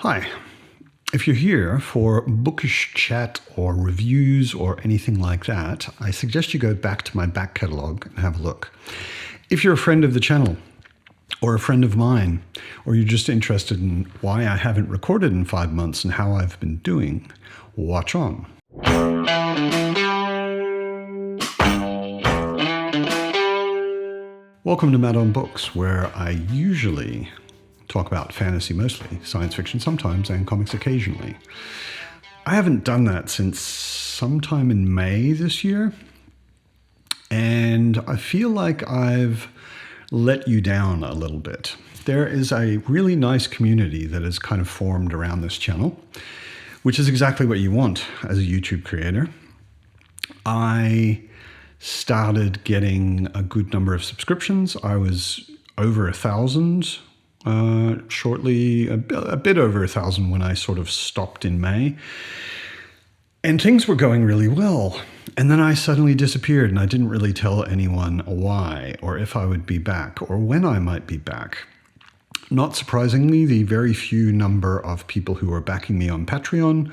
Hi. If you're here for bookish chat or reviews or anything like that, I suggest you go back to my back catalogue and have a look. If you're a friend of the channel or a friend of mine, or you're just interested in why I haven't recorded in 5 months and how I've been doing, watch on. Welcome to Matt on Books, where I usually talk about fantasy mostly, science fiction sometimes, and comics occasionally. I haven't done that since sometime in May this year, and I feel like I've let you down a little bit. There is a really nice community that has kind of formed around this channel, which is exactly what you want as a YouTube creator. I started getting a good number of subscriptions. I was over 1,000 shortly, a bit over 1,000 when I sort of stopped in May. And things were going really well. And then I suddenly disappeared, and I didn't really tell anyone why, or if I would be back, or when I might be back. Not surprisingly, the very few number of people who were backing me on Patreon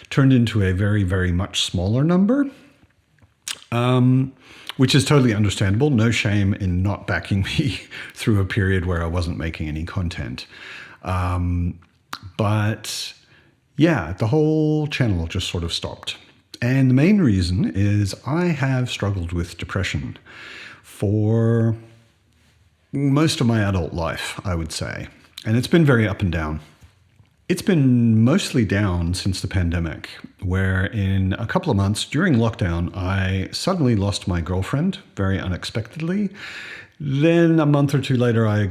turned into a very, very much smaller number. Which is totally understandable. No shame in not backing me through a period where I wasn't making any content. But yeah, the whole channel just sort of stopped. And the main reason is I have struggled with depression for most of my adult life, I would say. And it's been very up and down. It's been mostly down since the pandemic, where in a couple of months during lockdown, I suddenly lost my girlfriend very unexpectedly. Then a month or two later, I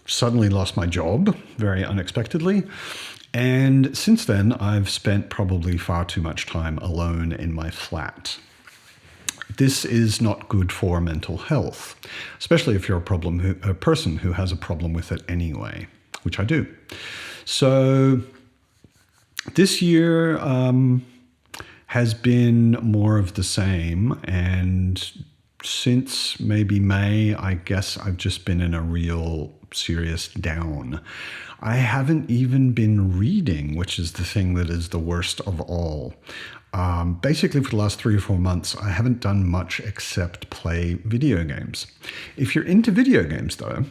suddenly lost my job very unexpectedly. And since then, I've spent probably far too much time alone in my flat. This is not good for mental health, especially if you're a person who has a problem with it anyway, which I do. So this year has been more of the same, and since maybe May, I guess I've just been in a real serious down. I haven't even been reading, which is the thing that is the worst of all. Basically, for the last 3 or 4 months, I haven't done much except play video games. If you're into video games, though,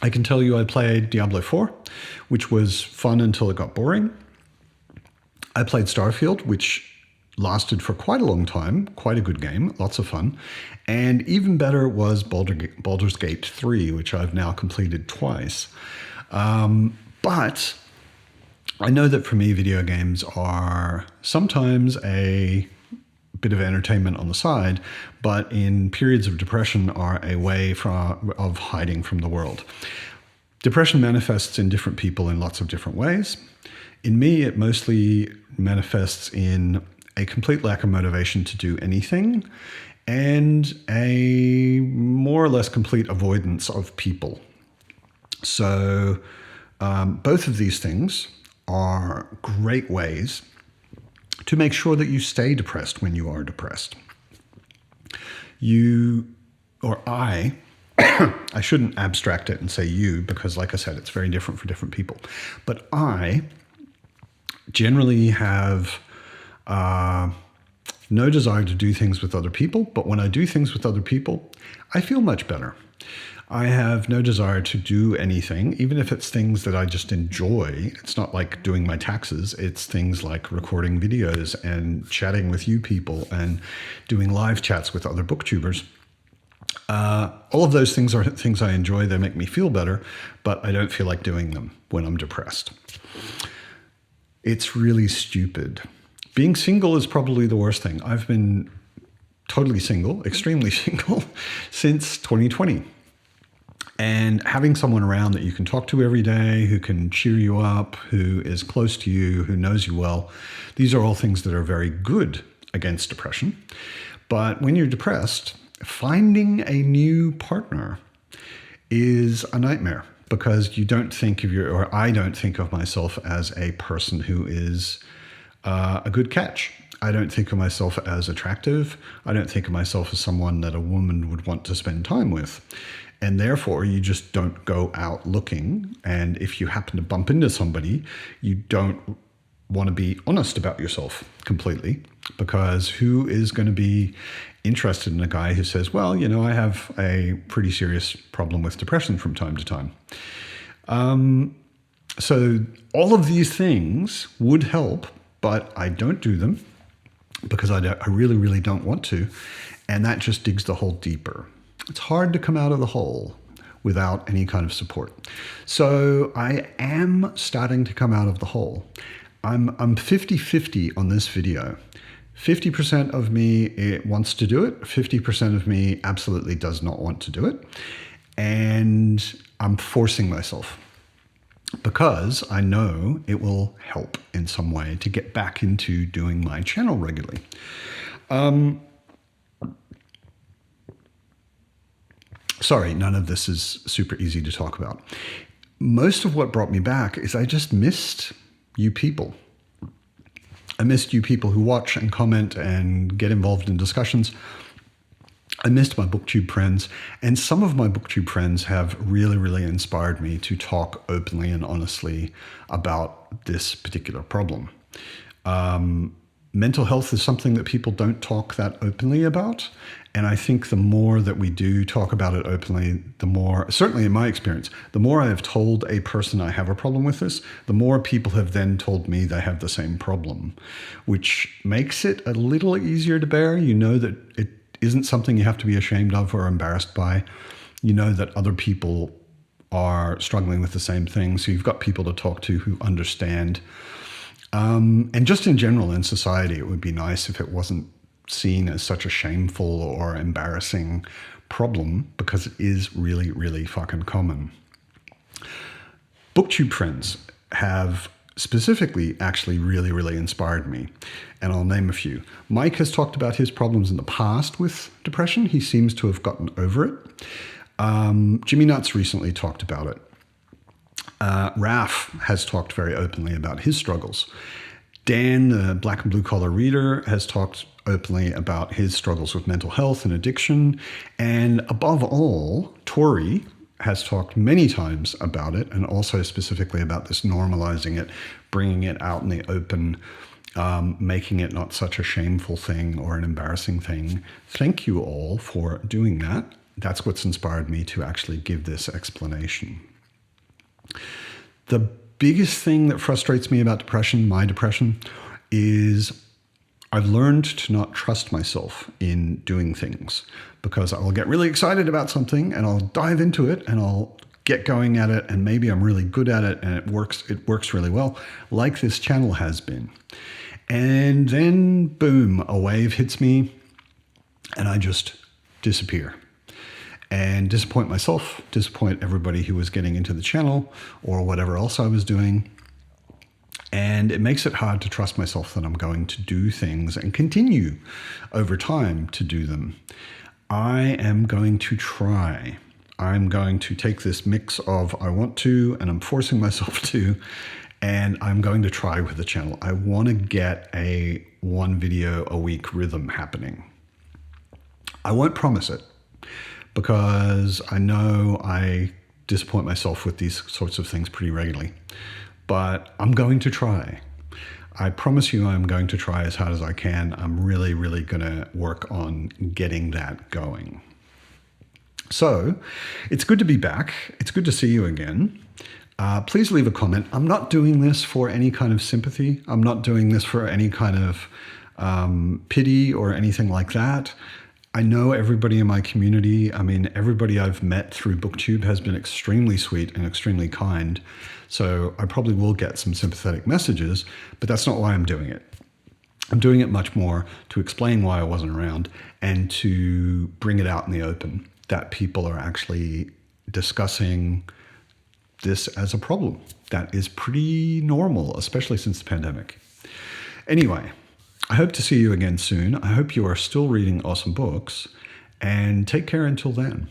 I can tell you I played Diablo 4, which was fun until it got boring. I played Starfield, which lasted for quite a long time, quite a good game, lots of fun. And even better was Baldur's Gate 3, which I've now completed twice. But I know that for me, video games are sometimes a bit of entertainment on the side, but in periods of depression are a way of hiding from the world. Depression manifests in different people in lots of different ways. In me, it mostly manifests in a complete lack of motivation to do anything and a more or less complete avoidance of people. So both of these things are great ways to make sure that you stay depressed when you are depressed. I shouldn't abstract it and say you, because like I said, it's very different for different people. But I generally have no desire to do things with other people, but when I do things with other people, I feel much better. I have no desire to do anything, even if it's things that I just enjoy. It's not like doing my taxes. It's things like recording videos and chatting with you people and doing live chats with other booktubers. All of those things are things I enjoy. They make me feel better, but I don't feel like doing them when I'm depressed. It's really stupid. Being single is probably the worst thing. I've been totally single, extremely single, since 2020. And having someone around that you can talk to every day, who can cheer you up, who is close to you, who knows you well, these are all things that are very good against depression. But when you're depressed, finding a new partner is a nightmare, because you don't think of I don't think of myself as a person who is a good catch. I don't think of myself as attractive. I don't think of myself as someone that a woman would want to spend time with. And therefore, you just don't go out looking. And if you happen to bump into somebody, you don't want to be honest about yourself completely, because who is going to be interested in a guy who says, well, I have a pretty serious problem with depression from time to time. So all of these things would help, but I don't do them because I really, really don't want to. And that just digs the hole deeper. It's hard to come out of the hole without any kind of support. So I am starting to come out of the hole. I'm 50-50 on this video. 50% of me wants to do it. 50% of me absolutely does not want to do it. And I'm forcing myself because I know it will help in some way to get back into doing my channel regularly. Sorry, none of this is super easy to talk about. Most of what brought me back is I just missed you people. I missed you people who watch and comment and get involved in discussions. I missed my booktube friends, and some of my booktube friends have really, really inspired me to talk openly and honestly about this particular problem. Mental health is something that people don't talk that openly about. And I think the more that we do talk about it openly, the more, certainly in my experience, the more I have told a person I have a problem with this, the more people have then told me they have the same problem, which makes it a little easier to bear. You know that it isn't something you have to be ashamed of or embarrassed by. You know that other people are struggling with the same thing. So you've got people to talk to who understand. And just in general in society, it would be nice if it wasn't seen as such a shameful or embarrassing problem, because it is really, really fucking common. Booktube friends have specifically actually really, really inspired me. And I'll name a few. Mike has talked about his problems in the past with depression. He seems to have gotten over it. Jimmy Nuts recently talked about it. Raf has talked very openly about his struggles. Dan, the Black and Blue Collar Reader, has talked openly about his struggles with mental health and addiction. And above all, Tori has talked many times about it, and also specifically about this normalizing it, bringing it out in the open, making it not such a shameful thing or an embarrassing thing. Thank you all for doing that. That's what's inspired me to actually give this explanation. The biggest thing that frustrates me about depression, my depression, is I've learned to not trust myself in doing things, because I'll get really excited about something and I'll dive into it and I'll get going at it, and maybe I'm really good at it and it works really well, like this channel has been. And then boom, a wave hits me and I just disappear. And disappoint myself, disappoint everybody who was getting into the channel or whatever else I was doing. And it makes it hard to trust myself that I'm going to do things and continue over time to do them. I am going to try. I'm going to take this mix of I want to and I'm forcing myself to, and I'm going to try with the channel. I want to get a 1 video a week rhythm happening. I won't promise it, because I know I disappoint myself with these sorts of things pretty regularly. But I'm going to try. I promise you I'm going to try as hard as I can. I'm really, really going to work on getting that going. So it's good to be back. It's good to see you again. Please leave a comment. I'm not doing this for any kind of sympathy. I'm not doing this for any kind of pity or anything like that. I know everybody in my community. I mean, everybody I've met through BookTube has been extremely sweet and extremely kind. So I probably will get some sympathetic messages, but that's not why I'm doing it. I'm doing it much more to explain why I wasn't around and to bring it out in the open, that people are actually discussing this as a problem that is pretty normal, especially since the pandemic. Anyway, I hope to see you again soon. I hope you are still reading awesome books, and take care until then.